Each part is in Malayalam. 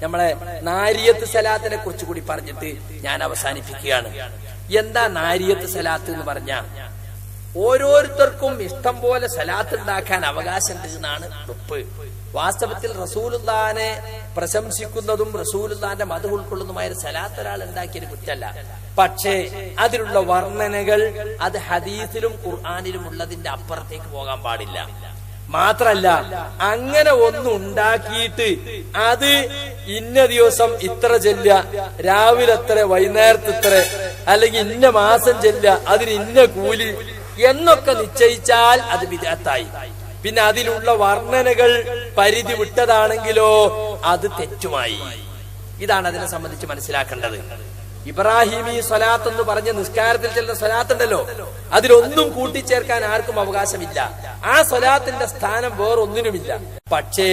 നമ്മളെ നാരിയത്ത് സലാത്തിനെ കുറിച്ച് കൂടി പറഞ്ഞിട്ട് ഞാൻ അവസാനിപ്പിക്കുകയാണ്. എന്താ നാരിയത്ത് സലാത്ത് എന്ന് പറഞ്ഞാൽ, ഓരോരുത്തർക്കും ഇഷ്ടം പോലെ സലാത്ത് ഉണ്ടാക്കാൻ അവകാശമുണ്ട് എന്നാണ് ഉറപ്പ്. വാസ്തവത്തിൽ റസൂലുള്ളാഹിനെ പ്രശംസിക്കുന്നതും റസൂലുള്ളാഹിന്റെ മദഹ് ഉൾക്കൊള്ളുന്നതുമായ സലാത്ത് ഒരാൾ ഉണ്ടാക്കിയൊരു കുറ്റല്ല. പക്ഷേ അതിലുള്ള വർണ്ണനകൾ അത് ഹദീസിലും ഖുർആനിലും ഉള്ളതിന്റെ അപ്പുറത്തേക്ക് പോകാൻ പാടില്ല. മാത്രല്ല, അങ്ങനെ ഒന്നും ഉണ്ടാക്കിയിട്ട് അത് ഇന്ന ദിവസം ഇത്ര ചെല്ല, രാവിലെ എത്ര, വൈകുന്നേരത്ത് ഇത്ര, അല്ലെങ്കിൽ ഇന്ന മാസം ചെല്ല, അതിന് ഇന്ന കൂലി എന്നൊക്കെ നിശ്ചയിച്ചാൽ അത് ബിദ്അത്തായി. പിന്നെ അതിലുള്ള വർണ്ണനകൾ പരിധി വിട്ടതാണെങ്കിലോ അത് തെറ്റുമായി. ഇതാണ് അതിനെ സംബന്ധിച്ച് മനസ്സിലാക്കേണ്ടത്. ഇബ്രാഹിമി സ്വലാത്ത് എന്ന് പറഞ്ഞ നിസ്കാരത്തിൽ ചെല്ലുന്ന സ്വലാത്ത് ഉണ്ടല്ലോ, അതിലൊന്നും കൂട്ടിച്ചേർക്കാൻ ആർക്കും അവകാശമില്ല. ആ സ്വലാത്തിന്റെ സ്ഥാനം വേറൊന്നിനുമില്ല. പക്ഷേ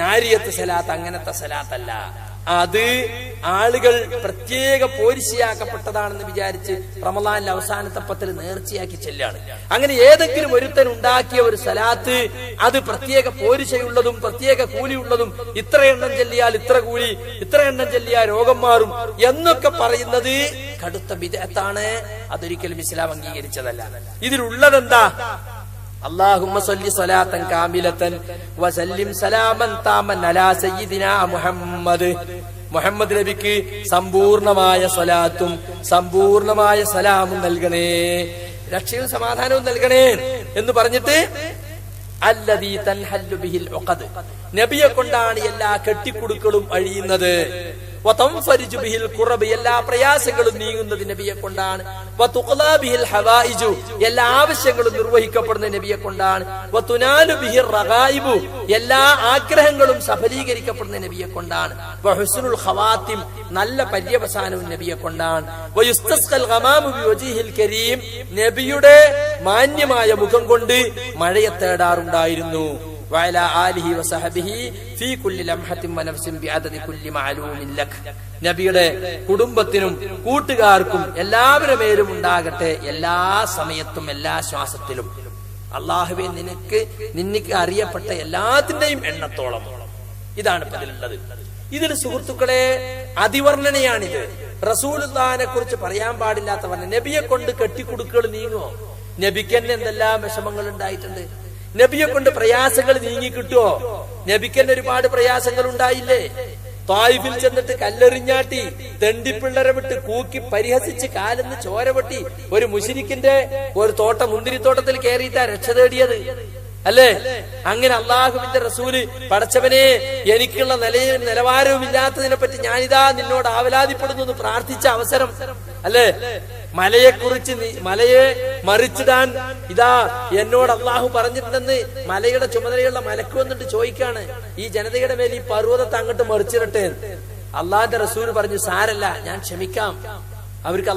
നാരിയത്ത് സലാത്ത് അങ്ങനത്തെ സലാത്തല്ല. അത് ആളുകൾ പ്രത്യേക പോരിശയാക്കപ്പെട്ടതാണെന്ന് വിചാരിച്ച് റമളാനിലെ അവസാനത്തെ പത്തിൽ നേർച്ചയാക്കി ചെല്ലാണ്. അങ്ങനെ ഏതെങ്കിലും ഒരുത്തൻ ഉണ്ടാക്കിയ ഒരു സലാത്ത് അത് പ്രത്യേക പോരിശയുള്ളതും പ്രത്യേക കൂലിയുള്ളതും, ഇത്ര എണ്ണം ചെല്ലിയാൽ ഇത്ര കൂലി, ഇത്ര എണ്ണം ചെല്ലിയാൽ രോഗം മാറും എന്നൊക്കെ പറയുന്നത് കടുത്ത ബിദ്അത്താണ്. അതൊരിക്കലും ഇസ്ലാം അംഗീകരിച്ചതല്ല. ഇതിലുള്ളതെന്താ? അല്ലാഹുമ്മ സ്വല്ലി സ്വലാത്തൻ കാമിലത്തൻ വസല്ലിം സലാമൻ താമൻ അലാ സയ്യിദിനാ മുഹമ്മദ്. മുഹമ്മദ് നബിക്ക് സമ്പൂർണമായ സ്വലാത്തും സമ്പൂർണമായ സലാമും നൽകണേ, രക്ഷയും സമാധാനവും നൽകണേ എന്ന് പറഞ്ഞിട്ട് അല്ലദീ തൻഹല്ലു ബിഹിൽ ഉഖദ്, നബിയെ കൊണ്ടാണ് എല്ലാ കെട്ടിക്കുടുക്കളും അഴിയുന്നത്. വതൻഫരിജു ബിഹിൽ ഖുറബ്, എല്ലാ പ്രയാസങ്ങളും നീങ്ങുന്നത് നബിയെ കൊണ്ടാണ്. വതുഖ്ലാ ബിഹിൽ ഹവായിജു, എല്ലാ ആവശ്യങ്ങളും നിർവഹിക്കപ്പെടുന്ന നബിയെ കൊണ്ടാണ്. വതുനാലു ബിഹിർ റഗായിബു, എല്ലാ ആഗ്രഹങ്ങളും സഫലീകരിക്കപ്പെടുന്ന നബിയെ കൊണ്ടാണ്. വഹുസ്നുൽ ഖവാത്തിം, നല്ല പര്യവസാനവും നബിയെ കൊണ്ടാണ്. വയുസ്തസ്ഖൽ ഗമാമു ബിവജ്ഹിൽ കരീം, നബിയുടെ മാന്യമായ മുഖം കൊണ്ട് മഴയെ തേടാറുണ്ടായിരുന്നു. വഅലാ ആലിഹി വസഹബിഹി ഫീ കുല്ലി ലംഹത്തിൻ വനഫ്സിൻ ബിഅദദി കുല്ലി മഅലൂമിൻ ലക്, നബിയുടെ കുടുംബത്തിനും കൂട്ടുകാർക്കും എല്ലാവരുടെ മേലും ഉണ്ടാകട്ടെ എല്ലാ സമയത്തും എല്ലാ ശ്വാസത്തിലും. അല്ലാഹുവേ, നിനക്ക് അറിയപ്പെട്ട എല്ലാത്തിന്റെയും എണ്ണത്തോളം. ഇതാണ് ഇതിലുള്ളത്. ഇതിൽ സുഹൃത്തുക്കളെ അതിവർണ്ണനയാണിത്. റസൂലുള്ളാഹിനെ കുറിച്ച് പറയാൻ പാടില്ലാത്ത വർണ്ണന. നബിയെ കൊണ്ട് കെട്ടിക്കുടുക്കുകൾ നീങ്ങുമോ? നബിക്ക് തന്നെ എന്തെല്ലാം വിഷമങ്ങൾ ഉണ്ടായിട്ടുണ്ട്. നബിയെ കൊണ്ട് പ്രയാസങ്ങൾ നീങ്ങി കിട്ടുമോ? നബിക്ക് തന്നെ ഒരുപാട് പ്രയാസങ്ങൾ ഉണ്ടായില്ലേ? ത്വായിഫിൽ ചെന്നിട്ട് കല്ലെറിഞ്ഞാട്ടി, തെണ്ടിപ്പിള്ളരെ വിട്ട് കൂക്കി പരിഹസിച്ച് കാലെന്ന് ചോര പൊട്ടി ഒരു മുശ്രിക്കിന്റെ ഒരു മുന്തിരിത്തോട്ടത്തിൽ കയറിയിട്ടാ രക്ഷ തേടിയത് അല്ലേ? അങ്ങനെ അള്ളാഹുവിന്റെ റസൂല്, പടച്ചവനെ എനിക്കുള്ള നിലവാരവും ഇല്ലാത്തതിനെ പറ്റി ഞാനിതാ നിന്നോട് ആവലാതിപ്പെടുന്നു എന്ന് പ്രാർത്ഥിച്ച അവസരം അല്ലേ? മലയെക്കുറിച്ച്, മലയെ മറിച്ചിടാൻ ഇതാ എന്നോട് അള്ളാഹു പറഞ്ഞിട്ടുണ്ടെന്ന് മലയുടെ ചുമതലയുള്ള മലക്ക് വന്നിട്ട് ചോദിക്കാണ്, ഈ ജനതയുടെ മേൽ ഈ പർവ്വതത്തെ അങ്ങോട്ട് മറിച്ചിടട്ടെ. അള്ളാഹിന്റെ റസൂൽ പറഞ്ഞു, സാരല്ല, ഞാൻ ക്ഷമിക്കാം, അവർക്ക്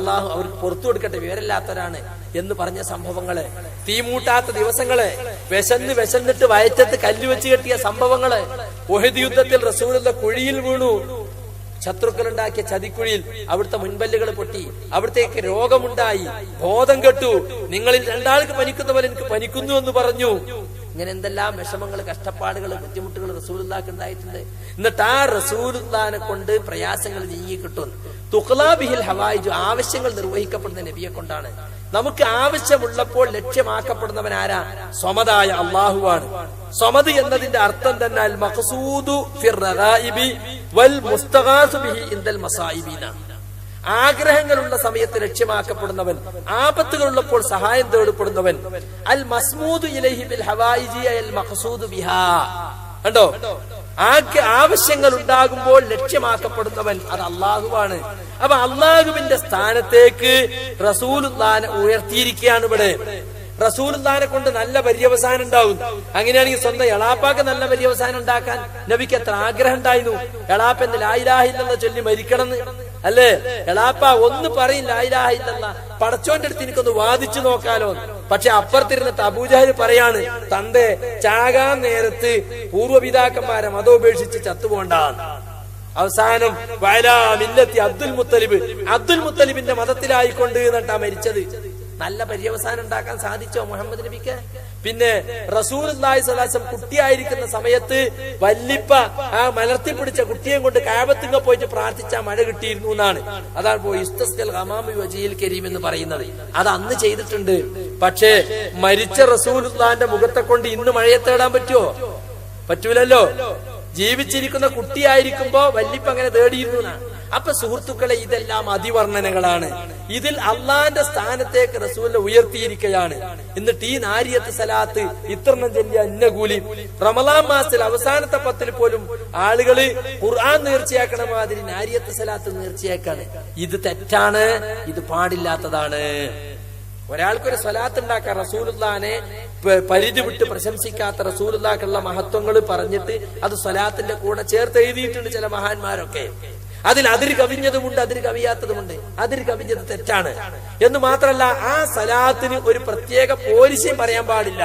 പുറത്തു കൊടുക്കട്ടെ, വിവരമില്ലാത്തവരാണ് എന്ന് പറഞ്ഞ സംഭവങ്ങള്, തീമൂട്ടാത്ത ദിവസങ്ങള്, വിശന്നിട്ട് വയറ്റത്ത് കല്ലുവെച്ച് കെട്ടിയ സംഭവങ്ങള്, ഉഹദ് യുദ്ധത്തിൽ റസൂലുള്ള കുഴിയിൽ വീണു, ശത്രുക്കളുണ്ടാക്കിയ ചതിക്കുഴിയിൽ അവിടുത്തെ മുൻപല്ലുകൾ പൊട്ടി, അവിടത്തേക്ക് രോഗമുണ്ടായി, ബോധം കെട്ടു, നിങ്ങളിൽ രണ്ടാൾക്ക് പനിക്കുന്ന പോലെ എനിക്ക് പനിക്കുന്നു എന്ന് പറഞ്ഞു. ഇങ്ങനെ എന്തെല്ലാം വിഷമങ്ങൾ, കഷ്ടപ്പാടുകൾ, ബുദ്ധിമുട്ടുകൾ റസൂലുള്ളാഹിക്ക് ഉണ്ടായിട്ടുണ്ട്. എന്നിട്ട് ആ റസൂലുള്ളാഹിനെ കൊണ്ട് പ്രയാസങ്ങൾ നീങ്ങി കിട്ടും. തുഖ്ലാ ബിഹിൽ ഹവായിജു, ആവശ്യങ്ങൾ നിർവഹിക്കപ്പെടുന്ന നബിയെ കൊണ്ടാണ്. നമുക്ക് ആവശ്യമുള്ളപ്പോൾ ലക്ഷ്യമാക്കപ്പെടുന്നവൻ ആരാ? സ്വമദായ അല്ലാഹുവാണ്. സ്വമദ് എന്നതിന്റെ അർത്ഥം തന്നെ അൽ മഖ്സൂദു ഫിർ റഗായിബി വൽ മുസ്തഗാസു ബിഹി ഇൻദൽ മസായിബിന, ആഗ്രഹങ്ങളുള്ള സമയത്ത് ലക്ഷ്യമാക്കപ്പെടുന്നവൻ, ആപത്തുകളുള്ളപ്പോൾ സഹായം തേടപ്പെടുന്നവൻ. അൽ മസ്മൂദു ഇലൈഹി ബിൽ ഹവായിജി അൽ മഖ്സൂദു ബിഹാ, കണ്ടോ? ആവശ്യങ്ങൾ ഉണ്ടാകുമ്പോൾ ലക്ഷ്യമാക്കപ്പെടുന്നവൻ അത് അള്ളാഹുവാണ്. അപ്പൊ അള്ളാഹുവിന്റെ സ്ഥാനത്തേക്ക് റസൂലുള്ളാഹിനെ ഉയർത്തിയിരിക്കുകയാണ് ഇവിടെ. റസൂലുള്ളാഹിനെ കൊണ്ട് നല്ല പര്യവസാനം ഉണ്ടാവും. അങ്ങനെയാണെങ്കിൽ സ്വന്തം എളാപ്പാക്ക് നല്ല പര്യവസാനം ഉണ്ടാക്കാൻ നബിക്ക് എത്ര ആഗ്രഹം ഉണ്ടായിരുന്നു. എളാപ്പന്റെ ലാ ഇലാഹ ഇല്ലല്ലാഹ് ചൊല്ലി മരിക്കണമെന്ന് അല്ലേ? എളാപ്പ ഒന്ന് പറയും ലാ ഇലാഹ ഇല്ലല്ലാഹ്, പടച്ചോന്റെ അടുത്ത് എനിക്കൊന്ന് വാദിച്ചു നോക്കാലോ. പക്ഷെ അപ്പുറത്തിരുന്നിട്ട് അബൂജഹൽ പറയാണ്, തന്റെ ചാകാൻ നേരത്ത് പൂർവ്വപിതാക്കന്മാരെ മതോപേക്ഷിച്ച് ചത്തുപോണ്ടാന്ന്. അവസാനം വയലാ മില്ലത്തി അബ്ദുൽ മുത്തലിബിന്റെ മതത്തിലായിക്കൊണ്ട് എന്നിട്ടാ മരിച്ചത്. നല്ല പര്യവസാനം ഉണ്ടാക്കാൻ സാധിച്ചോ മുഹമ്മദ് നബിക്ക്? പിന്നെ റസൂലുള്ളാഹി സ്വല്ലല്ലാഹു അലൈഹി വസല്ലം കുട്ടിയായിരിക്കുന്ന സമയത്ത് വല്ലിപ്പ ആ മലർത്തിപ്പിടിച്ച കുട്ടിയെ കൊണ്ട് കഅബത്തിങ്ക പോയിട്ട് പ്രാർത്ഥിച്ചാൽ മഴ കിട്ടിയിരുന്നു എന്നാണ്. അതാണ് പോയി ഇസ്തസ്ഖൽ ഗമാമി വജീൽ കരീം എന്ന് പറയുന്നത്. അത് അന്ന് ചെയ്തിട്ടുണ്ട്. പക്ഷേ മരിച്ച റസൂലുള്ളാഹിന്റെ മുഖത്തെ കൊണ്ട് ഇന്ന് മഴയെ തേടാൻ പറ്റുമോ? പറ്റൂലല്ലോ. ജീവിച്ചിരിക്കുന്ന കുട്ടിയായിരിക്കുമ്പോ വല്ലിപ്പ അങ്ങനെ തേടിയിരുന്നു എന്നാണ്. അപ്പൊ സുഹൃത്തുക്കളെ, ഇതെല്ലാം അതിവർണ്ണനകളാണ്. ഇതിൽ അള്ളാന്റെ സ്ഥാനത്തേക്ക് റസൂലിനെ ഉയർത്തിയിരിക്കുകയാണ്. എന്നിട്ട് ഈ നാരിയത്ത് സലാത്ത് ഇത്രണ്ണം ചൊല്ലിയ ഇന്ന കൂലി. റമളാൻ മാസത്തിൽ അവസാനത്തെ 10 പോലും ആളുകള് ഖുർആൻ നേർച്ചയാക്കണ മാതിരി നാരിയത്ത് സലാത്ത് നേർച്ചയാക്കാണ്. ഇത് തെറ്റാണ്, ഇത് പാടില്ലാത്തതാണ്. ഒരാൾക്കൊരു സ്വലാത്ത് ഉണ്ടാക്കാൻ റസൂലുള്ളാഹിനെ പരിധി വിട്ട് പ്രശംസിക്കാത്ത റസൂലുള്ളാഹിക്കുള്ള മഹത്വങ്ങൾ പറഞ്ഞിട്ട് അത് സ്വലാത്തിന്റെ കൂടെ ചേർത്ത് എഴുതിയിട്ടുണ്ട് ചില മഹാന്മാരൊക്കെ. അതിൽ അതിര് കവിഞ്ഞതുമുണ്ട്, അതിര് കവിയാത്തതുമുണ്ട്. അതിര് കവിഞ്ഞത് തെറ്റാണ് എന്ന് മാത്രമല്ല, ആ സലാത്തിന് ഒരു പ്രത്യേക പോരിശയും പറയാൻ പാടില്ല.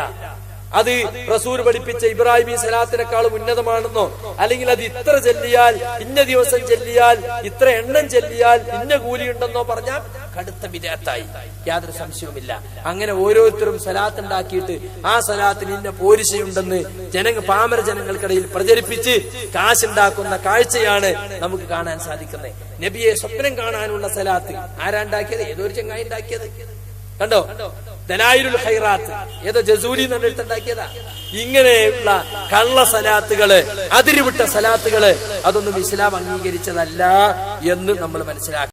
അത് റസൂൽ പഠിപ്പിച്ച ഇബ്രാഹിമി സലാത്തിനേക്കാളും ഉന്നതമാണെന്നോ, അല്ലെങ്കിൽ അത് ഇത്ര ചെല്ലിയാൽ ഇന്ന ദിവസം ചെല്ലിയാൽ ഇത്ര എണ്ണം ചെല്ലിയാൽ ഇന്ന കൂലിയുണ്ടെന്നോ പറഞ്ഞാൽ കടുത്ത വിദഅത്തായി, യാതൊരു സംശയവുമില്ല. അങ്ങനെ ഓരോരുത്തരും സലാത്ത് ഉണ്ടാക്കിയിട്ട് ആ സലാത്തിന് ഇന്ന പോരിശയുണ്ടെന്ന് പാമര ജനങ്ങൾക്കിടയിൽ പ്രചരിപ്പിച്ച് കാശുണ്ടാക്കുന്ന കാഴ്ചയാണ് നമുക്ക് കാണാൻ സാധിക്കുന്നത്. നബിയെ സ്വപ്നം കാണാനുള്ള സലാത്ത് ആരാണ്ടാക്കിയത്? ഏതൊരു ചങ്ങായി ഉണ്ടാക്കിയത് കണ്ടോ? ദലായിലുൽ ഖൈറാത്ത് ഏതോ ജസൂലി എന്നെടുത്തുണ്ടാക്കിയതാ. ഇങ്ങനെയുള്ള കള്ള സലാത്തുകള്, അതിരുവിട്ട സലാത്തുകള്, അതൊന്നും ഇസ്ലാം അംഗീകരിച്ചതല്ല എന്ന് നമ്മൾ മനസ്സിലാക്കി.